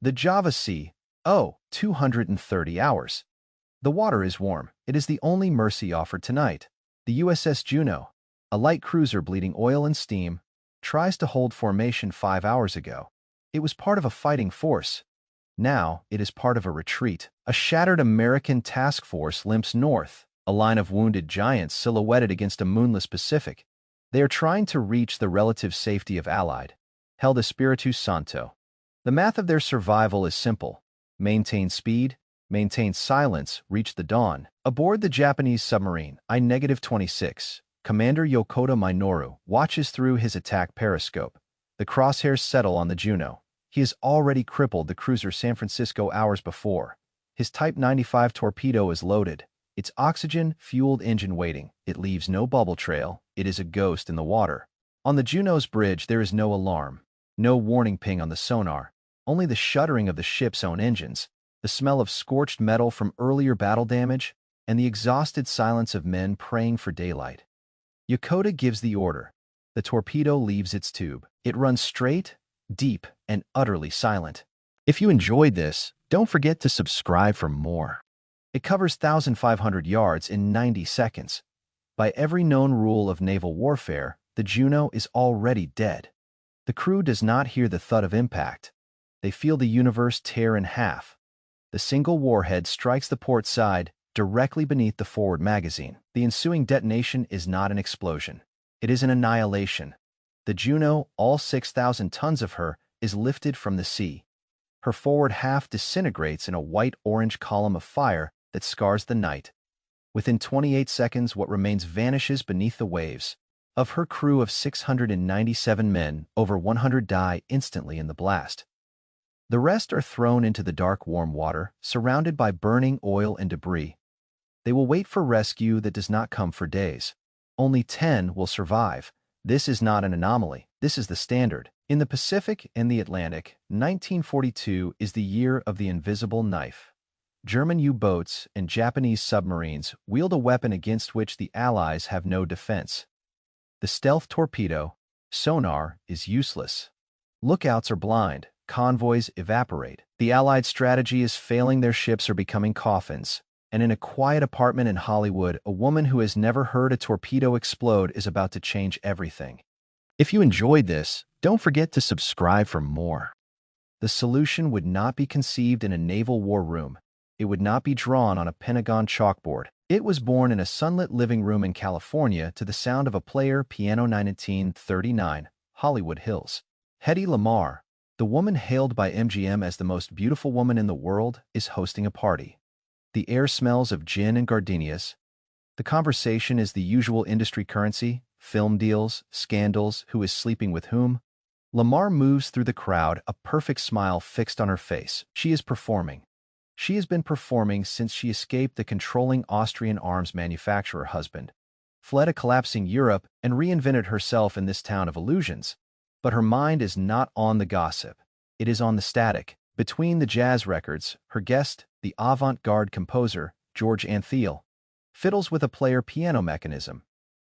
The Java Sea. Oh, 230 hours. The water is warm. It is the only mercy offered tonight. The USS Juno, a light cruiser bleeding oil and steam, tries to hold formation 5 hours ago. It was part of a fighting force. Now it is part of a retreat. A shattered American task force limps north, a line of wounded giants silhouetted against a moonless Pacific. They are trying to reach the relative safety of Allied, held Espiritu Santo. The math of their survival is simple. Maintain speed, maintain silence, reach the dawn. Aboard the Japanese submarine, I-26, Commander Yokota Minoru watches through his attack periscope. The crosshairs settle on the Juno. He has already crippled the cruiser San Francisco hours before. His Type 95 torpedo is loaded, its oxygen-fueled engine waiting. It leaves no bubble trail. It is a ghost in the water. On the Juno's bridge there is no alarm, no warning ping on the sonar, only the shuddering of the ship's own engines, the smell of scorched metal from earlier battle damage, and the exhausted silence of men praying for daylight. Yokota gives the order. The torpedo leaves its tube. It runs straight, deep, and utterly silent. If you enjoyed this, don't forget to subscribe for more. It covers 1,500 yards in 90 seconds. By every known rule of naval warfare, the Juno is already dead. The crew does not hear the thud of impact. They feel the universe tear in half. The single warhead strikes the port side, directly beneath the forward magazine. The ensuing detonation is not an explosion. It is an annihilation. The Juno, all 6,000 tons of her, is lifted from the sea. Her forward half disintegrates in a white-orange column of fire that scars the night. Within 28 seconds, what remains vanishes beneath the waves. Of her crew of 697 men, over 100 die instantly in the blast. The rest are thrown into the dark, warm water, surrounded by burning oil and debris. They will wait for rescue that does not come for days. Only 10 will survive. This is not an anomaly. This is the standard. In the Pacific and the Atlantic, 1942 is the year of the invisible knife. German U-boats and Japanese submarines wield a weapon against which the Allies have no defense. The stealth torpedo, sonar, is useless. Lookouts are blind. Convoys evaporate. The Allied strategy is failing. Their ships are becoming coffins. And in a quiet apartment in Hollywood, a woman who has never heard a torpedo explode is about to change everything. If you enjoyed this, don't forget to subscribe for more. The solution would not be conceived in a naval war room. It would not be drawn on a Pentagon chalkboard. It was born in a sunlit living room in California to the sound of a player piano. 1939, Hollywood Hills. Hedy Lamarr, the woman hailed by MGM as the most beautiful woman in the world, is hosting a party. The air smells of gin and gardenias. The conversation is the usual industry currency, film deals, scandals, who is sleeping with whom. Lamarr moves through the crowd, a perfect smile fixed on her face. She is performing. She has been performing since she escaped the controlling Austrian arms manufacturer husband, fled a collapsing Europe, and reinvented herself in this town of illusions. But her mind is not on the gossip. It is on the static. Between the jazz records, her guest, the avant-garde composer, George Antheil, fiddles with a player piano mechanism.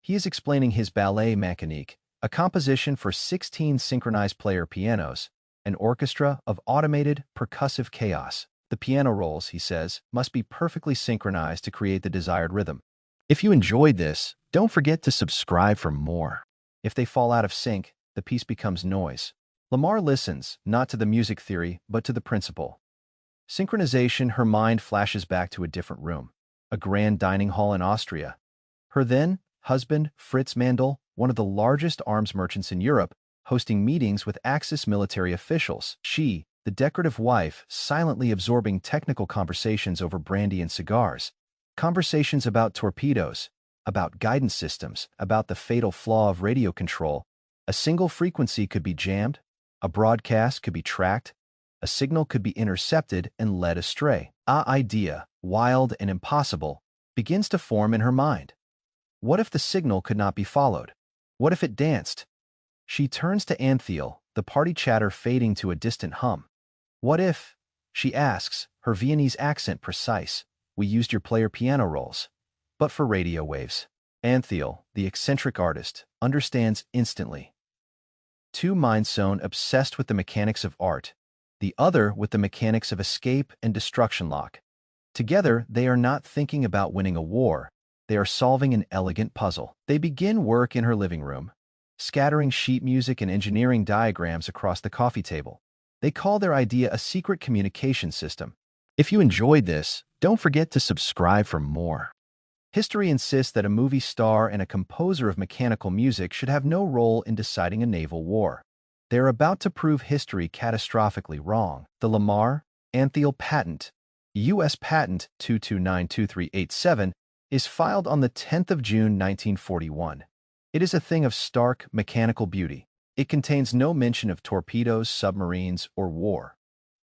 He is explaining his ballet mécanique, a composition for 16 synchronized player pianos, an orchestra of automated, percussive chaos. The piano rolls, he says, must be perfectly synchronized to create the desired rhythm. If you enjoyed this, don't forget to subscribe for more. If they fall out of sync, the piece becomes noise. Lamarr listens, not to the music theory, but to the principle. Synchronization. Her mind flashes back to a different room, a grand dining hall in Austria. Her then-husband, Fritz Mandl, one of the largest arms merchants in Europe, hosting meetings with Axis military officials. She, the decorative wife, silently absorbing technical conversations over brandy and cigars. Conversations about torpedoes, about guidance systems, about the fatal flaw of radio control. A single frequency could be jammed, a broadcast could be tracked, a signal could be intercepted and led astray. An idea, wild and impossible, begins to form in her mind. What if the signal could not be followed? What if it danced? She turns to Antheil, the party chatter fading to a distant hum. What if, she asks, her Viennese accent precise, we used your player piano rolls, but for radio waves? Antheil, the eccentric artist, understands instantly. Two minds sewn obsessed with the mechanics of art, the other with the mechanics of escape and destruction lock. Together, they are not thinking about winning a war. They are solving an elegant puzzle. They begin work in her living room, scattering sheet music and engineering diagrams across the coffee table. They call their idea a secret communication system. If you enjoyed this, don't forget to subscribe for more. History insists that a movie star and a composer of mechanical music should have no role in deciding a naval war. They are about to prove history catastrophically wrong. The Lamarr Anthiel patent, U.S. Patent 2292387, is filed on the 10th of June 1941. It is a thing of stark mechanical beauty. It contains no mention of torpedoes, submarines, or war.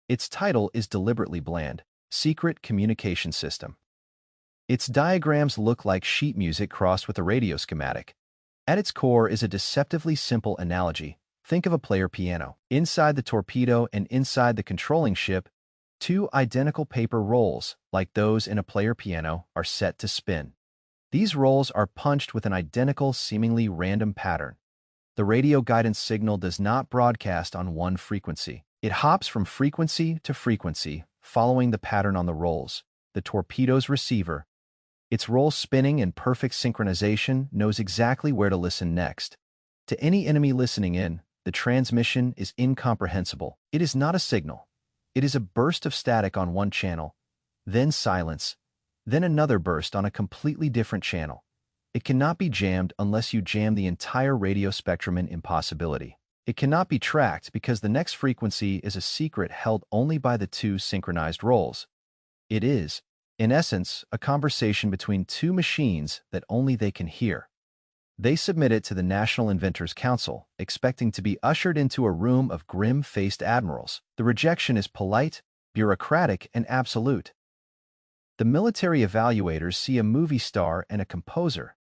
Its title is deliberately bland, Secret Communication System. Its diagrams look like sheet music crossed with a radio schematic. At its core is a deceptively simple analogy. Think of a player piano. Inside the torpedo and inside the controlling ship, two identical paper rolls, like those in a player piano, are set to spin. These rolls are punched with an identical, seemingly random pattern. The radio guidance signal does not broadcast on one frequency. It hops from frequency to frequency, following the pattern on the rolls. The torpedo's receiver, its roll spinning in perfect synchronization, knows exactly where to listen next. To any enemy listening in, the transmission is incomprehensible. It is not a signal. It is a burst of static on one channel, then silence, then another burst on a completely different channel. It cannot be jammed unless you jam the entire radio spectrum in impossibility. It cannot be tracked because the next frequency is a secret held only by the two synchronized rolls. It is, in essence, a conversation between two machines that only they can hear. They submit it to the National Inventors Council, expecting to be ushered into a room of grim-faced admirals. The rejection is polite, bureaucratic, and absolute. The military evaluators see a movie star and a composer.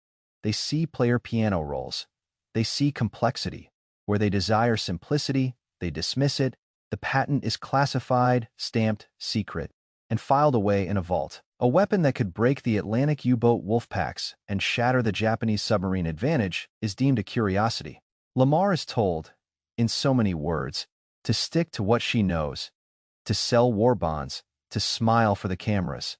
They see player piano rolls. They see complexity. Where they desire simplicity, they dismiss it. The patent is classified, stamped, secret, and filed away in a vault. A weapon that could break the Atlantic U-boat wolf packs and shatter the Japanese submarine advantage is deemed a curiosity. Lamarr is told, in so many words, to stick to what she knows, to sell war bonds, to smile for the cameras.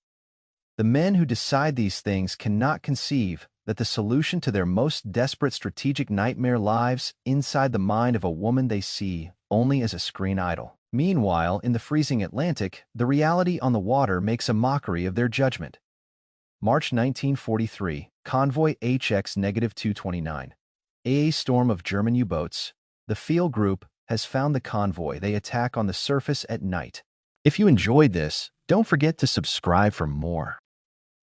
The men who decide these things cannot conceive that the solution to their most desperate strategic nightmare lies inside the mind of a woman they see only as a screen idol. Meanwhile, in the freezing Atlantic, the reality on the water makes a mockery of their judgment. March 1943, Convoy HX-229. A storm of German U-boats. The field group has found the convoy. They attack on the surface at night. If you enjoyed this, don't forget to subscribe for more.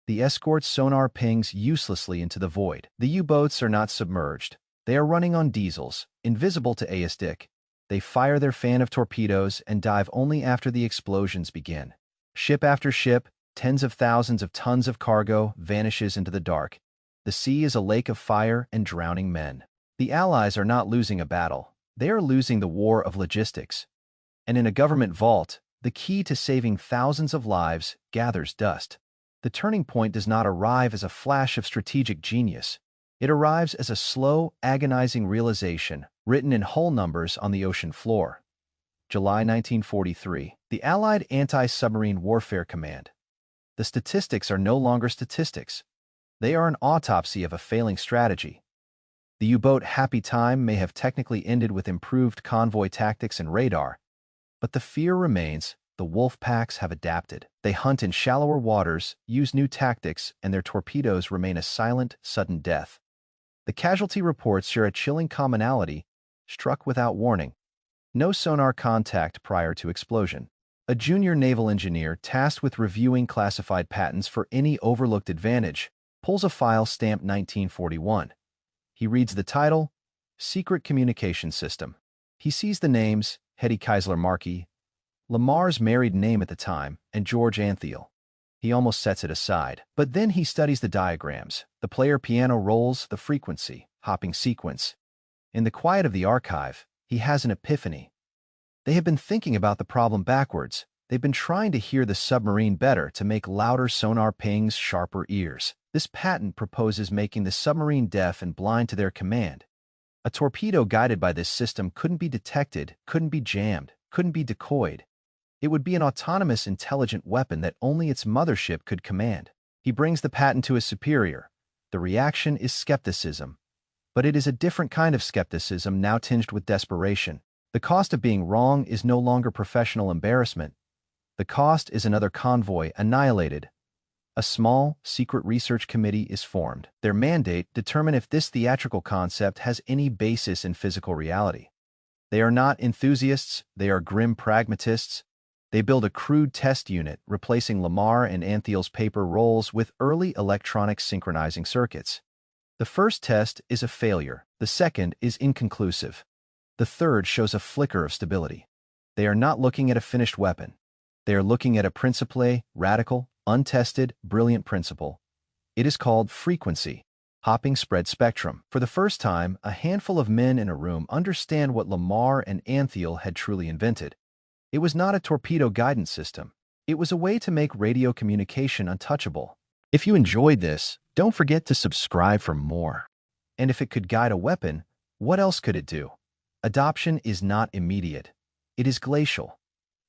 The escort's sonar pings uselessly into the void. The U-boats are not submerged. They are running on diesels, invisible to ASDIC. They fire their fan of torpedoes and dive only after the explosions begin. Ship after ship, tens of thousands of tons of cargo, vanishes into the dark. The sea is a lake of fire and drowning men. The Allies are not losing a battle. They are losing the war of logistics. And in a government vault, the key to saving thousands of lives gathers dust. The turning point does not arrive as a flash of strategic genius. It arrives as a slow, agonizing realization, written in whole numbers on the ocean floor. July 1943. The Allied Anti-Submarine Warfare Command. The statistics are no longer statistics. They are an autopsy of a failing strategy. The U-boat Happy Time may have technically ended with improved convoy tactics and radar, but the fear remains. The wolf packs have adapted. They hunt in shallower waters, use new tactics, and their torpedoes remain a silent, sudden death. The casualty reports share a chilling commonality: struck without warning. No sonar contact prior to explosion. A junior naval engineer tasked with reviewing classified patents for any overlooked advantage pulls a file stamped 1941. He reads the title, Secret Communication System. He sees the names, Hedy Lamarr, Lamarr's married name at the time, and George Anthiel. He almost sets it aside. But then he studies the diagrams, the player piano rolls, the frequency, hopping sequence. In the quiet of the archive, he has an epiphany. They have been thinking about the problem backwards. They've been trying to hear the submarine better to make louder sonar pings, sharper ears. This patent proposes making the submarine deaf and blind to their command. A torpedo guided by this system couldn't be detected, couldn't be jammed, couldn't be decoyed. It would be an autonomous, intelligent weapon that only its mothership could command. He brings the patent to his superior. The reaction is skepticism. But it is a different kind of skepticism now tinged with desperation. The cost of being wrong is no longer professional embarrassment. The cost is another convoy annihilated. A small, secret research committee is formed. Their mandate: determine if this theatrical concept has any basis in physical reality. They are not enthusiasts, they are grim pragmatists. They build a crude test unit, replacing Lamarr and Anthiel's paper rolls with early electronic synchronizing circuits. The first test is a failure. The second is inconclusive. The third shows a flicker of stability. They are not looking at a finished weapon. They are looking at a principle, radical, untested, brilliant principle. It is called frequency. Hopping spread spectrum. For the first time, a handful of men in a room understand what Lamarr and Anthiel had truly invented. It was not a torpedo guidance system. It was a way to make radio communication untouchable. If you enjoyed this, don't forget to subscribe for more. And if it could guide a weapon, what else could it do? Adoption is not immediate. It is glacial.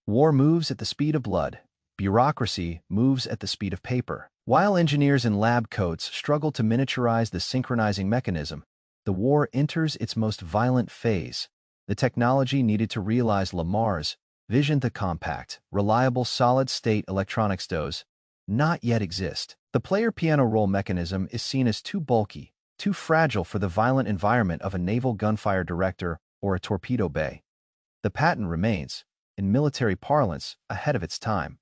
War moves at the speed of blood. Bureaucracy moves at the speed of paper. While engineers in lab coats struggle to miniaturize the synchronizing mechanism, the war enters its most violent phase. The technology needed to realize Lamarr's vision, the compact, reliable solid-state electronics does not yet exist. The player piano roll mechanism is seen as too bulky, too fragile for the violent environment of a naval gunfire director or a torpedo bay. The patent remains, in military parlance, ahead of its time.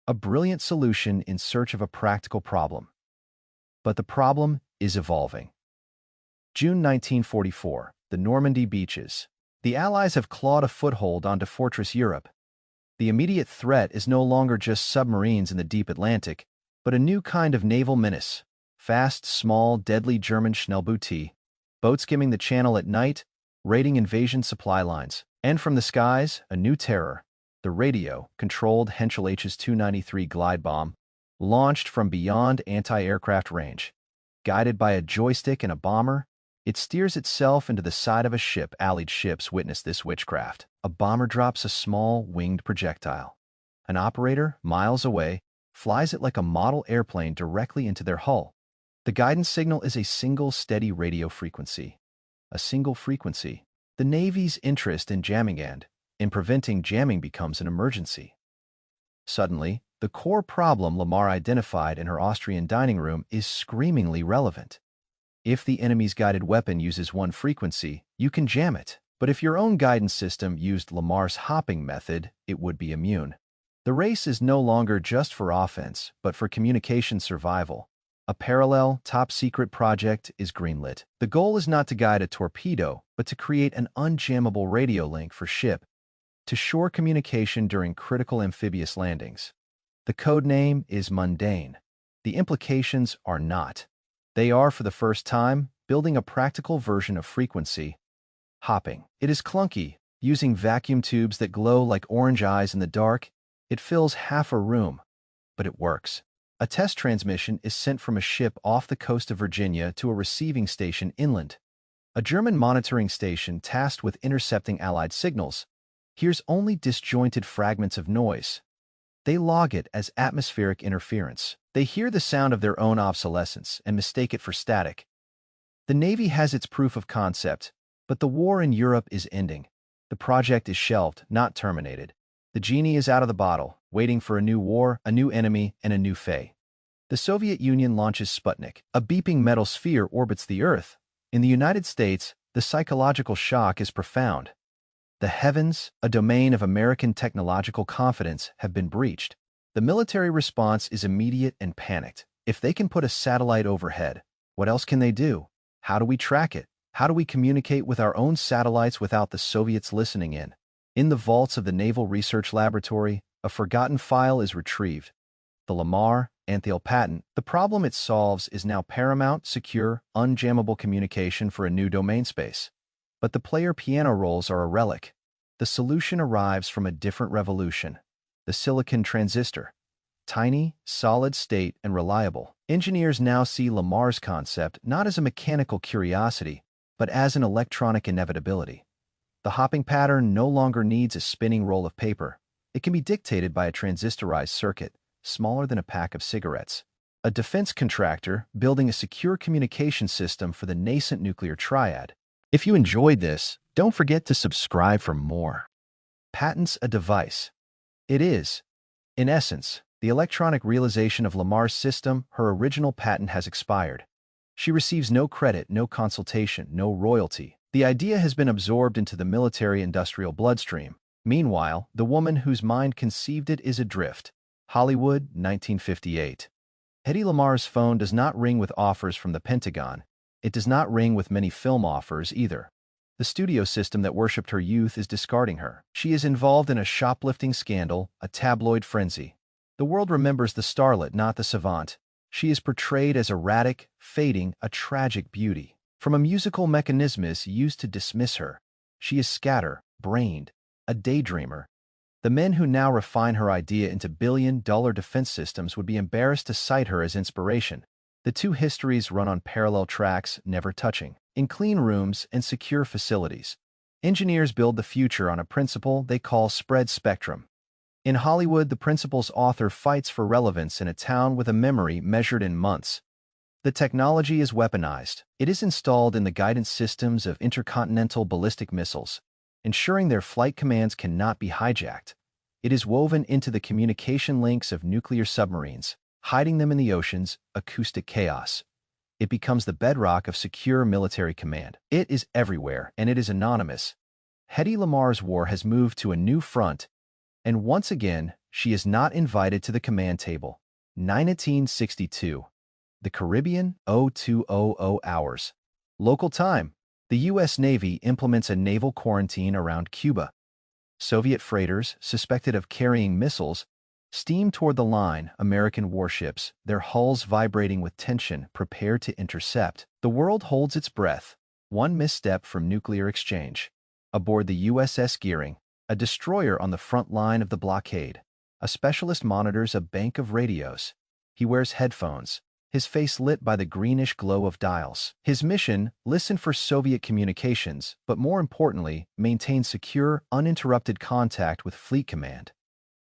A brilliant solution in search of a practical problem. But the problem is evolving. June 1944, the Normandy beaches. The Allies have clawed a foothold onto Fortress Europe. The immediate threat is no longer just submarines in the deep Atlantic, but a new kind of naval menace. Fast, small, deadly German Schnellboote, boats skimming the channel at night, raiding invasion supply lines. And from the skies, a new terror. The radio-controlled Henschel HS-293 glide bomb, launched from beyond anti-aircraft range. Guided by a joystick and a bomber, it steers itself into the side of a ship. Allied ships witness this witchcraft. A bomber drops a small, winged projectile. An operator, miles away, flies it like a model airplane directly into their hull. The guidance signal is a single, steady radio frequency. A single frequency. The Navy's interest in jamming and in preventing jamming becomes an emergency. Suddenly, the core problem Lamarr identified in her Austrian dining room is screamingly relevant. If the enemy's guided weapon uses one frequency, you can jam it. But if your own guidance system used Lamarr's hopping method, it would be immune. The race is no longer just for offense, but for communication survival. A parallel, top-secret project is greenlit. The goal is not to guide a torpedo, but to create an unjammable radio link for ship-to-shore communication during critical amphibious landings. The code name is mundane. The implications are not. They are, for the first time, building a practical version of frequency hopping. It is clunky, using vacuum tubes that glow like orange eyes in the dark. It fills half a room, but it works. A test transmission is sent from a ship off the coast of Virginia to a receiving station inland. A German monitoring station tasked with intercepting Allied signals hears only disjointed fragments of noise. They log it as atmospheric interference. They hear the sound of their own obsolescence and mistake it for static. The Navy has its proof of concept, but the war in Europe is ending. The project is shelved, not terminated. The genie is out of the bottle, waiting for a new war, a new enemy, and a new fate. The Soviet Union launches Sputnik. A beeping metal sphere orbits the Earth. In the United States, the psychological shock is profound. The heavens, a domain of American technological confidence, have been breached. The military response is immediate and panicked. If they can put a satellite overhead, what else can they do? How do we track it? How do we communicate with our own satellites without the Soviets listening in? In the vaults of the Naval Research Laboratory, a forgotten file is retrieved. The Lamarr-Anthiel patent. The problem it solves is now paramount, secure, unjammable communication for a new domain space. But the player piano rolls are a relic. The solution arrives from a different revolution. The silicon transistor. Tiny, solid-state, and reliable. Engineers now see Lamarr's concept not as a mechanical curiosity, but as an electronic inevitability. The hopping pattern no longer needs a spinning roll of paper. It can be dictated by a transistorized circuit, smaller than a pack of cigarettes. A defense contractor building a secure communication system for the nascent nuclear triad. If you enjoyed this, don't forget to subscribe for more. Patents a device. It is, in essence, the electronic realization of Lamarr's system. Her original patent has expired. She receives no credit, no consultation, no royalty. The idea has been absorbed into the military-industrial bloodstream. Meanwhile, the woman whose mind conceived it is adrift. Hollywood, 1958. Hedy Lamarr's phone does not ring with offers from the Pentagon. It does not ring with many film offers either. The studio system that worshipped her youth is discarding her. She is involved in a shoplifting scandal, a tabloid frenzy. The world remembers the starlet, not the savant. She is portrayed as erratic, fading, a tragic beauty. From a musical mechanism used to dismiss her. She is scatter-brained, a daydreamer. The men who now refine her idea into billion-dollar defense systems would be embarrassed to cite her as inspiration. The two histories run on parallel tracks, never touching. In clean rooms and secure facilities, engineers build the future on a principle they call spread spectrum. In Hollywood, the principle's author fights for relevance in a town with a memory measured in months. The technology is weaponized. It is installed in the guidance systems of intercontinental ballistic missiles, ensuring their flight commands cannot be hijacked. It is woven into the communication links of nuclear submarines, hiding them in the ocean's acoustic chaos. It becomes the bedrock of secure military command. It is everywhere, and it is anonymous. Hedy Lamarr's war has moved to a new front, and once again, she is not invited to the command table. 1962. The Caribbean, 0200 hours. Local time. The U.S. Navy implements a naval quarantine around Cuba. Soviet freighters, suspected of carrying missiles, steam toward the line. American warships, their hulls vibrating with tension, prepare to intercept. The world holds its breath. One misstep from nuclear exchange. Aboard the USS Gearing, a destroyer on the front line of the blockade, a specialist monitors a bank of radios. He wears headphones, his face lit by the greenish glow of dials. His mission, listen for Soviet communications, but more importantly, maintain secure, uninterrupted contact with Fleet Command.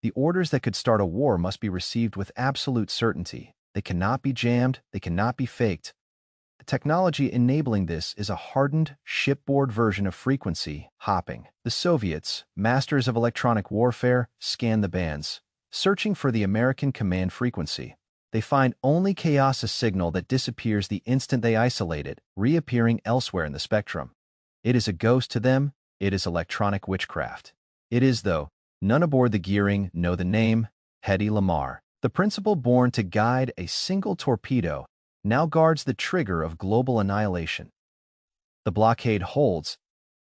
The orders that could start a war must be received with absolute certainty. They cannot be jammed, they cannot be faked. The technology enabling this is a hardened, shipboard version of frequency hopping. The Soviets, masters of electronic warfare, scan the bands, searching for the American command frequency. They find only chaos, a signal that disappears the instant they isolate it, reappearing elsewhere in the spectrum. It is a ghost to them. It is electronic witchcraft. It is, though. None aboard the Gearing know the name, Hedy Lamarr. The principle born to guide a single torpedo now guards the trigger of global annihilation. The blockade holds.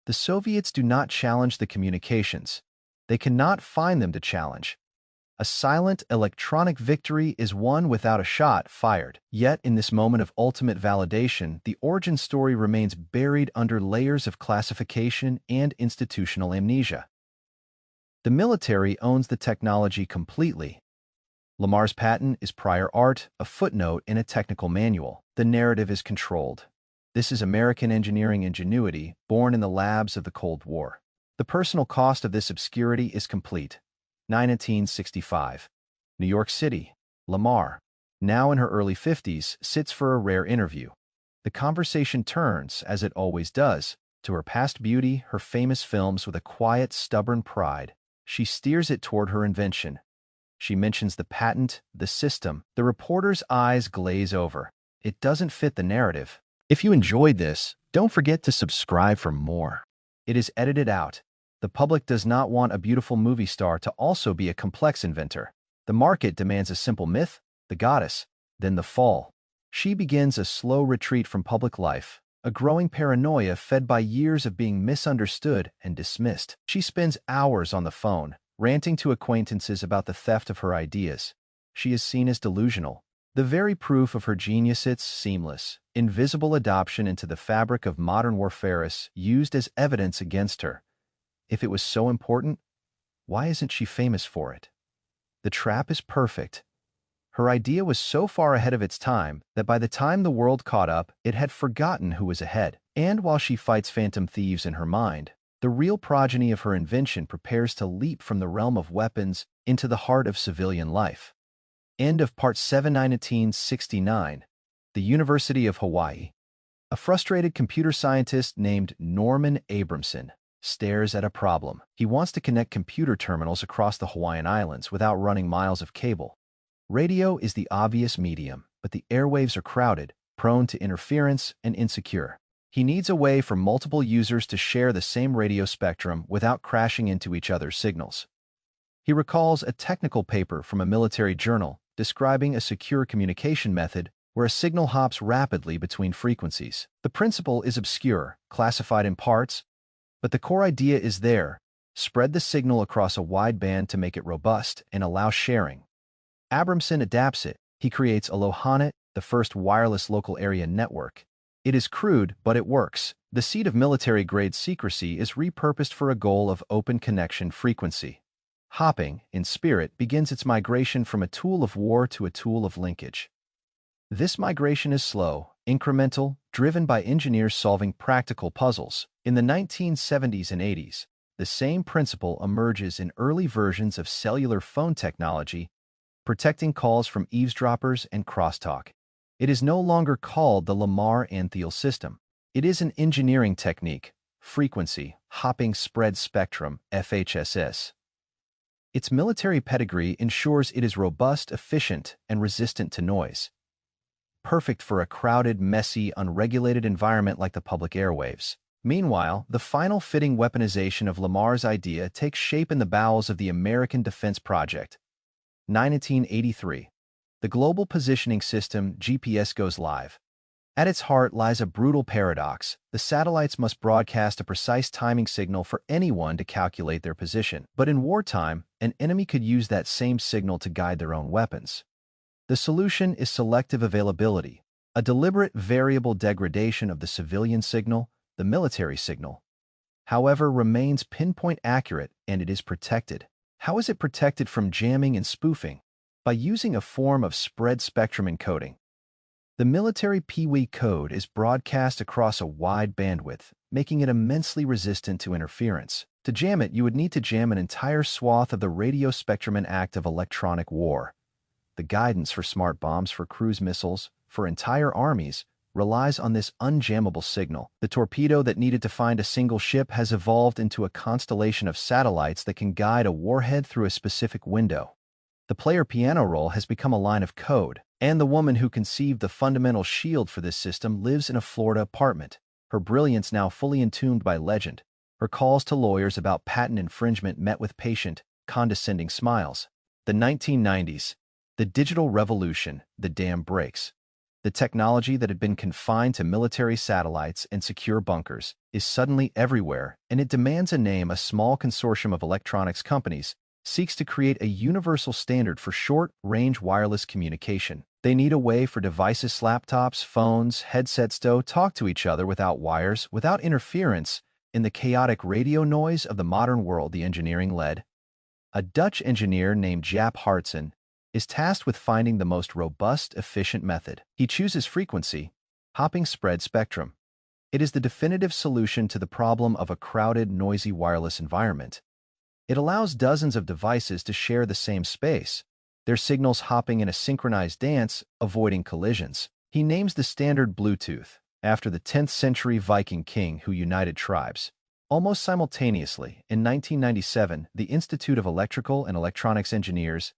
The Soviets do not challenge the communications. They cannot find them to challenge. A silent electronic victory is won without a shot fired. Yet, in this moment of ultimate validation, the origin story remains buried under layers of classification and institutional amnesia. The military owns the technology completely. Lamarr's patent is prior art, a footnote in a technical manual. The narrative is controlled. This is American engineering ingenuity, born in the labs of the Cold War. The personal cost of this obscurity is complete. 1965. New York City. Lamarr, now in her early 50s, sits for a rare interview. The conversation turns, as it always does, to her past beauty, her famous films with a quiet, stubborn pride. She steers it toward her invention. She mentions the patent, the system. The reporter's eyes glaze over. It doesn't fit the narrative. If you enjoyed this, don't forget to subscribe for more. It is edited out. The public does not want a beautiful movie star to also be a complex inventor. The market demands a simple myth, the goddess, then the fall. She begins a slow retreat from public life, a growing paranoia fed by years of being misunderstood and dismissed. She spends hours on the phone, ranting to acquaintances about the theft of her ideas. She is seen as delusional. The very proof of her genius, its seamless, invisible adoption into the fabric of modern warfare, is used as evidence against her. If it was so important, why isn't she famous for it? The trap is perfect. Her idea was so far ahead of its time that by the time the world caught up, it had forgotten who was ahead. And while she fights phantom thieves in her mind, The real progeny of her invention prepares to leap from the realm of weapons into the heart of civilian life. End of Part 7. 1969. The University of Hawaii. A frustrated computer scientist named Norman Abramson stares at a problem. He wants to connect computer terminals across the Hawaiian Islands without running miles of cable. Radio is the obvious medium, but the airwaves are crowded, prone to interference, and insecure. He needs a way for multiple users to share the same radio spectrum without crashing into each other's signals. He recalls a technical paper from a military journal describing a secure communication method where a signal hops rapidly between frequencies. The principle is obscure, classified in parts, but the core idea is there: spread the signal across a wide band to make it robust and allow sharing. Abramson adapts it. He creates AlohaNet, the first wireless local area network. It is crude, but it works. The seed of military-grade secrecy is repurposed for a goal of open connection frequency. Hopping, in spirit, begins its migration from a tool of war to a tool of linkage. This migration is slow, incremental, driven by engineers solving practical puzzles. In the 1970s and 80s, the same principle emerges in early versions of cellular phone technology, protecting calls from eavesdroppers and crosstalk. It is no longer called the Lamarr-Anthiel system. It is an engineering technique, frequency, hopping spread spectrum, FHSS. Its military pedigree ensures it is robust, efficient, and resistant to noise. Perfect for a crowded, messy, unregulated environment like the public airwaves. Meanwhile, the final fitting weaponization of Lamarr's idea takes shape in the bowels of the American Defense Project. 1983. The Global Positioning System, GPS, goes live. At its heart lies a brutal paradox. The satellites must broadcast a precise timing signal for anyone to calculate their position. But in wartime, an enemy could use that same signal to guide their own weapons. The solution is selective availability, a deliberate variable degradation of the civilian signal. The military signal, however, remains pinpoint accurate, and it is protected. How is it protected from jamming and spoofing? By using a form of spread spectrum encoding. The military Pee-wee code is broadcast across a wide bandwidth, making it immensely resistant to interference. To jam it, you would need to jam an entire swath of the radio spectrum, an act of electronic war. The guidance for smart bombs, for cruise missiles, for entire armies, relies on this unjammable signal. The torpedo that needed to find a single ship has evolved into a constellation of satellites that can guide a warhead through a specific window. The player piano roll has become a line of code, and the woman who conceived the fundamental shield for this system lives in a Florida apartment, her brilliance now fully entombed by legend. Her calls to lawyers about patent infringement met with patient, condescending smiles. The 1990s. The digital revolution, the dam breaks. The technology that had been confined to military satellites and secure bunkers is suddenly everywhere, and it demands a name. A small consortium of electronics companies seeks to create a universal standard for short-range wireless communication. They need a way for devices, laptops, phones, headsets to talk to each other without wires, without interference, in the chaotic radio noise of the modern world. The engineering led. A Dutch engineer named Jaap Hartsen is tasked with finding the most robust, efficient method. He chooses frequency, hopping spread spectrum. It is the definitive solution to the problem of a crowded, noisy wireless environment. It allows dozens of devices to share the same space, their signals hopping in a synchronized dance, avoiding collisions. He names the standard Bluetooth, after the 10th century Viking king who united tribes. Almost simultaneously, in 1997, the Institute of Electrical and Electronics Engineers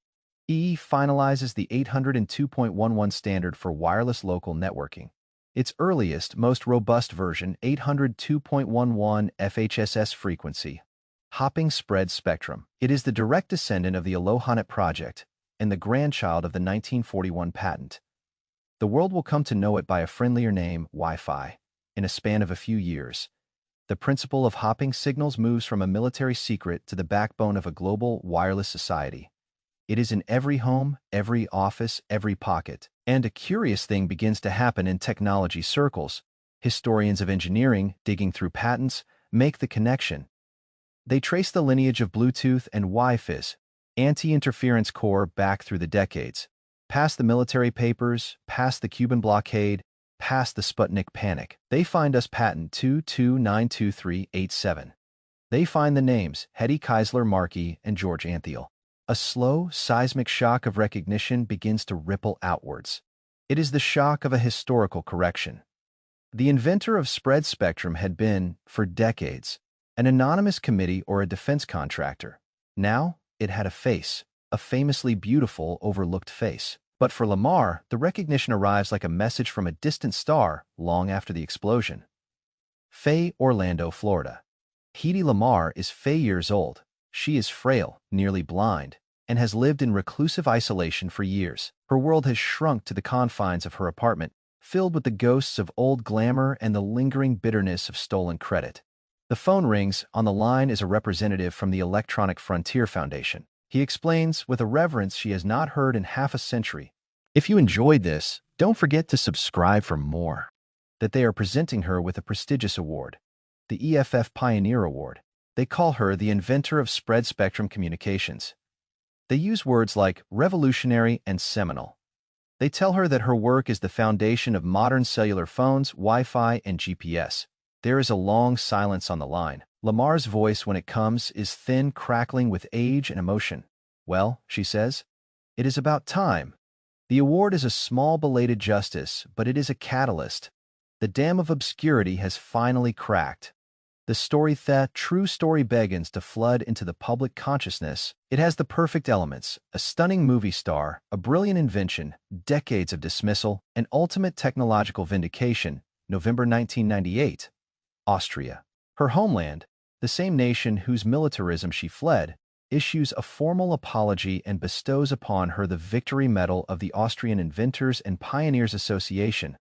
finalizes the 802.11 standard for wireless local networking. Its earliest, most robust version, 802.11 FHSS frequency, hopping spread spectrum. It is the direct descendant of the AlohaNet project and the grandchild of the 1941 patent. The world will come to know it by a friendlier name, Wi-Fi. In a span of a few years, the principle of hopping signals moves from a military secret to the backbone of a global wireless society. It is in every home, every office, every pocket. And a curious thing begins to happen in technology circles. Historians of engineering, digging through patents, make the connection. They trace the lineage of Bluetooth and Wi-Fi's anti-interference core back through the decades, past the military papers, past the Cuban blockade, past the Sputnik panic. They find us patent 2292387. They find the names Hedy Lamarr and George Antheil. A slow, seismic shock of recognition begins to ripple outwards. It is the shock of a historical correction. The inventor of spread spectrum had been, for decades, an anonymous committee or a defense contractor. Now, it had a face, a famously beautiful, overlooked face. But for Lamarr, the recognition arrives like a message from a distant star long after the explosion. Faye, Orlando, Florida. Hedy Lamarr is Faye years old. She is frail, nearly blind, and has lived in reclusive isolation for years. Her world has shrunk to the confines of her apartment, filled with the ghosts of old glamour and the lingering bitterness of stolen credit. The phone rings. On the line is a representative from the Electronic Frontier Foundation. He explains, with a reverence she has not heard in half a century, "If you enjoyed this, don't forget to subscribe for more." That they are presenting her with a prestigious award, the EFF Pioneer Award. They call her the inventor of spread spectrum communications. They use words like revolutionary and seminal. They tell her that her work is the foundation of modern cellular phones, Wi-Fi, and GPS. There is a long silence on the line. Lamarr's voice, when it comes, is thin, crackling with age and emotion. "Well," she says, "it is about time. The award is a small belated justice, but it is a catalyst. The dam of obscurity has finally cracked. The story, the true story, begins to flood into the public consciousness. It has the perfect elements: a stunning movie star, a brilliant invention, decades of dismissal, and ultimate technological vindication." November 1998. Austria. Her homeland, the same nation whose militarism she fled, issues a formal apology and bestows upon her the Victory Medal of the Austrian Inventors and Pioneers Association.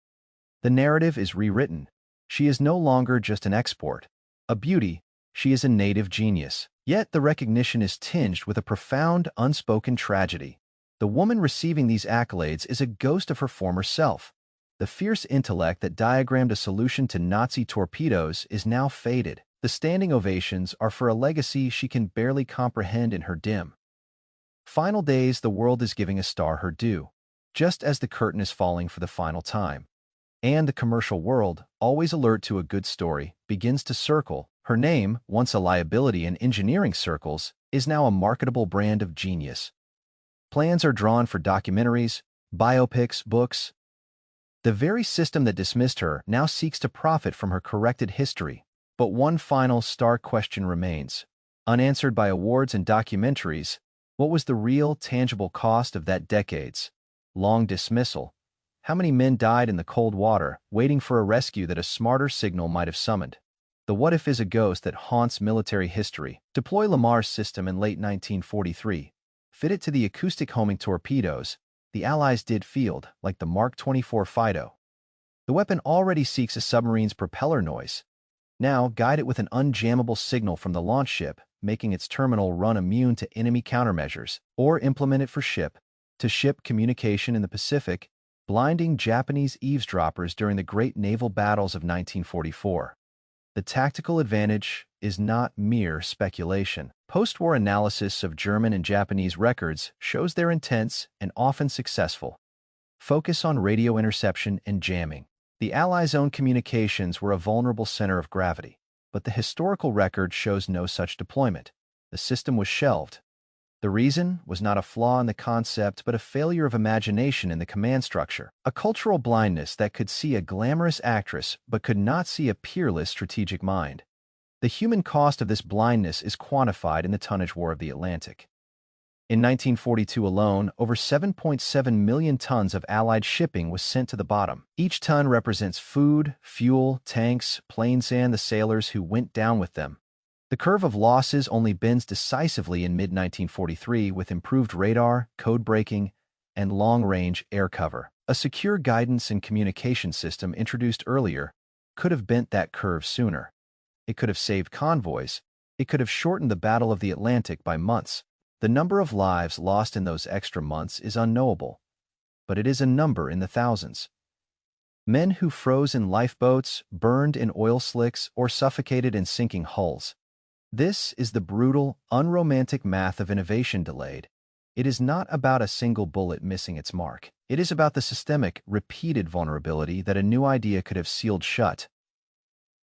The narrative is rewritten. She is no longer just an export, a beauty. She is a native genius. Yet the recognition is tinged with a profound, unspoken tragedy. The woman receiving these accolades is a ghost of her former self. The fierce intellect that diagrammed a solution to Nazi torpedoes is now faded. The standing ovations are for a legacy she can barely comprehend in her dim final days. The world is giving a star her due, just as the curtain is falling for the final time. And the commercial world, always alert to a good story, begins to circle. Her name, once a liability in engineering circles, is now a marketable brand of genius. Plans are drawn for documentaries, biopics, books. The very system that dismissed her now seeks to profit from her corrected history. But one final stark question remains, unanswered by awards and documentaries. What was the real, tangible cost of that decades-long dismissal? How many men died in the cold water, waiting for a rescue that a smarter signal might have summoned? The what if is a ghost that haunts military history. Deploy Lamarr's system in late 1943. Fit it to the acoustic homing torpedoes the Allies did field, like the Mark 24 Fido. The weapon already seeks a submarine's propeller noise. Now, guide it with an unjammable signal from the launch ship, making its terminal run immune to enemy countermeasures, or implement it for ship-to-ship communication in the Pacific, blinding Japanese eavesdroppers during the great naval battles of 1944. The tactical advantage is not mere speculation. Post-war analysis of German and Japanese records shows their intense and often successful focus on radio interception and jamming. The Allies' own communications were a vulnerable center of gravity, but the historical record shows no such deployment. The system was shelved. The reason was not a flaw in the concept, but a failure of imagination in the command structure, a cultural blindness that could see a glamorous actress but could not see a peerless strategic mind. The human cost of this blindness is quantified in the tonnage war of the Atlantic. In 1942 alone, over 7.7 million tons of Allied shipping was sent to the bottom. Each ton represents food, fuel, tanks, planes, and the sailors who went down with them. The curve of losses only bends decisively in mid-1943 with improved radar, code breaking, and long-range air cover. A secure guidance and communication system introduced earlier could have bent that curve sooner. It could have saved convoys. It could have shortened the Battle of the Atlantic by months. The number of lives lost in those extra months is unknowable, but it is a number in the thousands. Men who froze in lifeboats, burned in oil slicks, or suffocated in sinking hulls. This is the brutal, unromantic math of innovation delayed. It is not about a single bullet missing its mark. It is about the systemic, repeated vulnerability that a new idea could have sealed shut.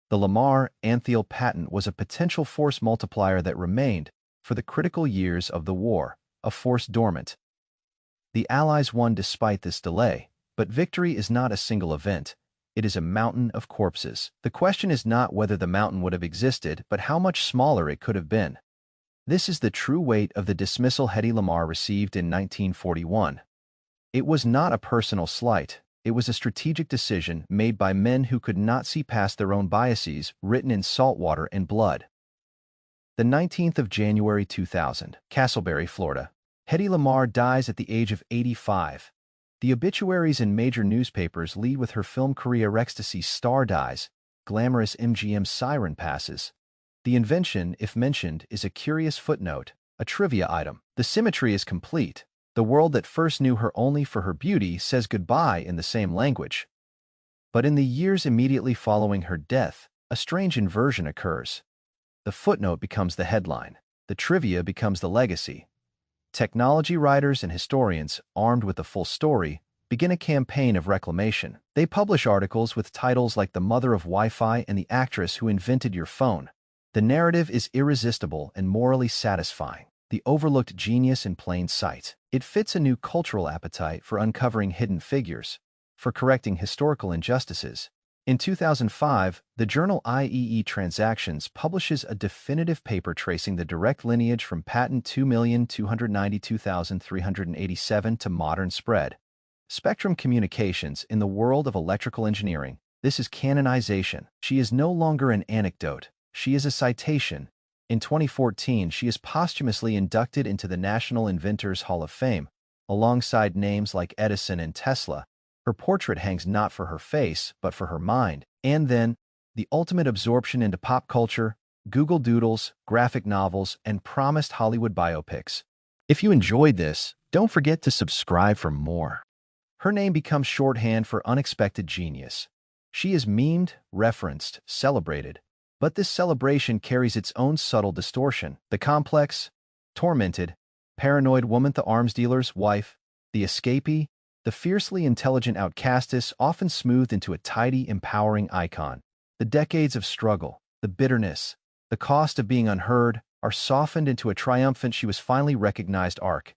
The Lamarr-Anthiel patent was a potential force multiplier that remained, for the critical years of the war, a force dormant. The Allies won despite this delay, but victory is not a single event. It is a mountain of corpses. The question is not whether the mountain would have existed, but how much smaller it could have been. This is the true weight of the dismissal Hedy Lamarr received in 1941. It was not a personal slight. It was a strategic decision made by men who could not see past their own biases, written in salt water and blood. The 19th of January 2000, Castleberry, Florida. Hedy Lamarr dies at the age of 85. The obituaries in major newspapers lead with her film career: ecstasy star dies, glamorous MGM siren passes. The invention, if mentioned, is a curious footnote, a trivia item. The symmetry is complete. The world that first knew her only for her beauty says goodbye in the same language. But in the years immediately following her death, a strange inversion occurs. The footnote becomes the headline. The trivia becomes the legacy. Technology writers and historians, armed with the full story, begin a campaign of reclamation. They publish articles with titles like "The Mother of Wi-Fi" and "The Actress Who Invented Your Phone." The narrative is irresistible and morally satisfying. The overlooked genius in plain sight. It fits a new cultural appetite for uncovering hidden figures, for correcting historical injustices. In 2005, the journal IEE Transactions publishes a definitive paper tracing the direct lineage from patent 2,292,387 to modern spread. Spectrum communications in the world of electrical engineering. This is canonization. She is no longer an anecdote. She is a citation. In 2014, she is posthumously inducted into the National Inventors Hall of Fame, alongside names like Edison and Tesla. Her portrait hangs not for her face, but for her mind. And then, the ultimate absorption into pop culture, Google Doodles, graphic novels, and promised Hollywood biopics. If you enjoyed this, don't forget to subscribe for more. Her name becomes shorthand for unexpected genius. She is memed, referenced, celebrated. But this celebration carries its own subtle distortion. The complex, tormented, paranoid woman, the arms dealer's wife, the escapee, the fiercely intelligent outcastess, often smoothed into a tidy, empowering icon. The decades of struggle, the bitterness, the cost of being unheard, are softened into a triumphant "she was finally recognized" arc.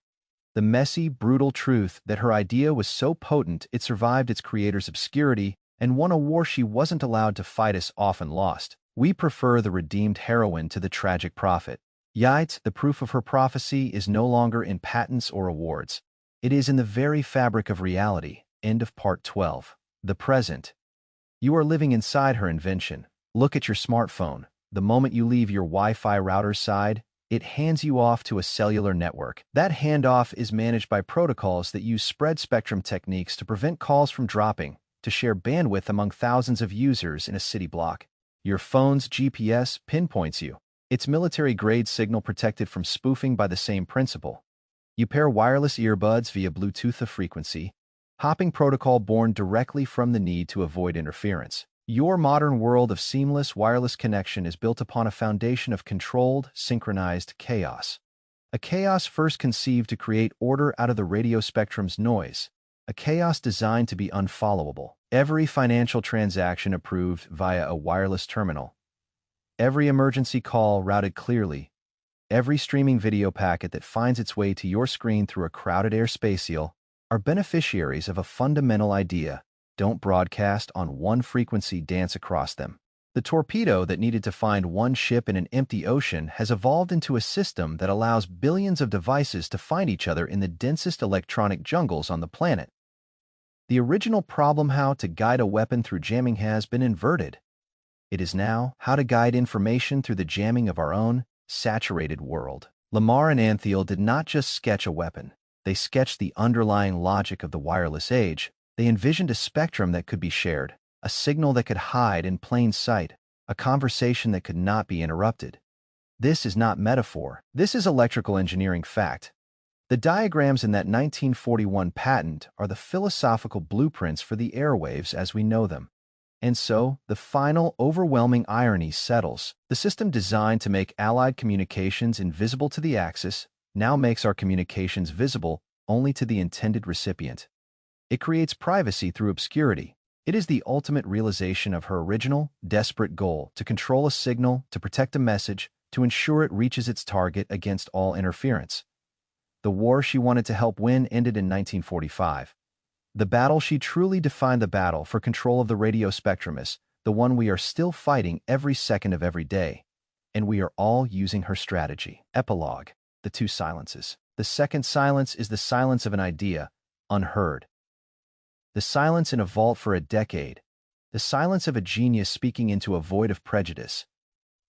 The messy, brutal truth that her idea was so potent it survived its creator's obscurity and won a war she wasn't allowed to fight is often lost. We prefer the redeemed heroine to the tragic prophet. Yet, the proof of her prophecy is no longer in patents or awards. It is in the very fabric of reality. End of Part 12. The present. You are living inside her invention. Look at your smartphone. The moment you leave your Wi-Fi router's side, it hands you off to a cellular network. That handoff is managed by protocols that use spread spectrum techniques to prevent calls from dropping, to share bandwidth among thousands of users in a city block. Your phone's GPS pinpoints you. It's military-grade signal protected from spoofing by the same principle. You pair wireless earbuds via Bluetooth, a frequency hopping protocol born directly from the need to avoid interference. Your modern world of seamless wireless connection is built upon a foundation of controlled, synchronized chaos. A chaos first conceived to create order out of the radio spectrum's noise. A chaos designed to be unfollowable. Every financial transaction approved via a wireless terminal. Every emergency call routed clearly. Every streaming video packet that finds its way to your screen through a crowded airspace seal are beneficiaries of a fundamental idea. Don't broadcast on one frequency, dance across them. The torpedo that needed to find one ship in an empty ocean has evolved into a system that allows billions of devices to find each other in the densest electronic jungles on the planet. The original problem, how to guide a weapon through jamming, has been inverted. It is now how to guide information through the jamming of our own saturated world. Lamarr and Anthiel did not just sketch a weapon. They sketched the underlying logic of the wireless age. They envisioned a spectrum that could be shared, a signal that could hide in plain sight, a conversation that could not be interrupted. This is not metaphor. This is electrical engineering fact. The diagrams in that 1941 patent are the philosophical blueprints for the airwaves as we know them. And so, the final, overwhelming irony settles. The system designed to make Allied communications invisible to the Axis now makes our communications visible only to the intended recipient. It creates privacy through obscurity, It is the ultimate realization of her original, desperate goal to control a signal, to protect a message, to ensure it reaches its target against all interference. The war she wanted to help win ended in 1945. The battle she truly defined, the battle for control of the radio spectrum, is the one we are still fighting every second of every day. And we are all using her strategy. Epilogue. The two silences. The second silence is the silence of an idea, unheard. The silence in a vault for a decade. The silence of a genius speaking into a void of prejudice.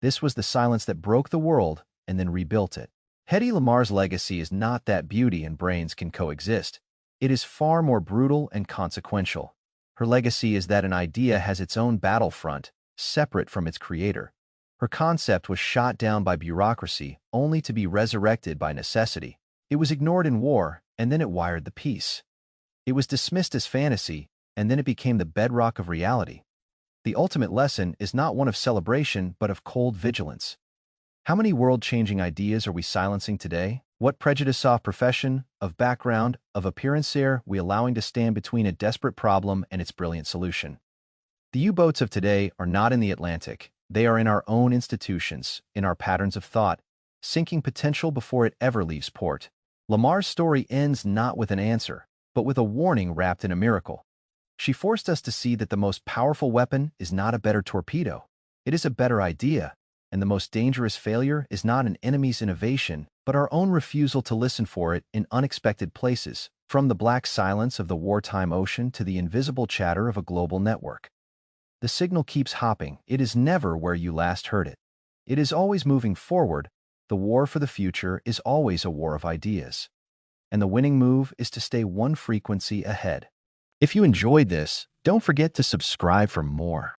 This was the silence that broke the world and then rebuilt it. Hedy Lamarr's legacy is not that beauty and brains can coexist. It is far more brutal and consequential. Her legacy is that an idea has its own battlefront, separate from its creator. Her concept was shot down by bureaucracy, only to be resurrected by necessity. It was ignored in war, and then it wired the peace. It was dismissed as fantasy, and then it became the bedrock of reality. The ultimate lesson is not one of celebration, but of cold vigilance. How many world-changing ideas are we silencing today? What prejudice of profession, of background, of appearance are we allowing to stand between a desperate problem and its brilliant solution? The U-boats of today are not in the Atlantic. They are in our own institutions, in our patterns of thought, sinking potential before it ever leaves port. Lamarr's story ends not with an answer, but with a warning wrapped in a miracle. She forced us to see that the most powerful weapon is not a better torpedo. It is a better idea, and the most dangerous failure is not an enemy's innovation, but our own refusal to listen for it in unexpected places, from the black silence of the wartime ocean to the invisible chatter of a global network. The signal keeps hopping. It is never where you last heard it. It is always moving forward. The war for the future is always a war of ideas. And the winning move is to stay one frequency ahead. If you enjoyed this, don't forget to subscribe for more.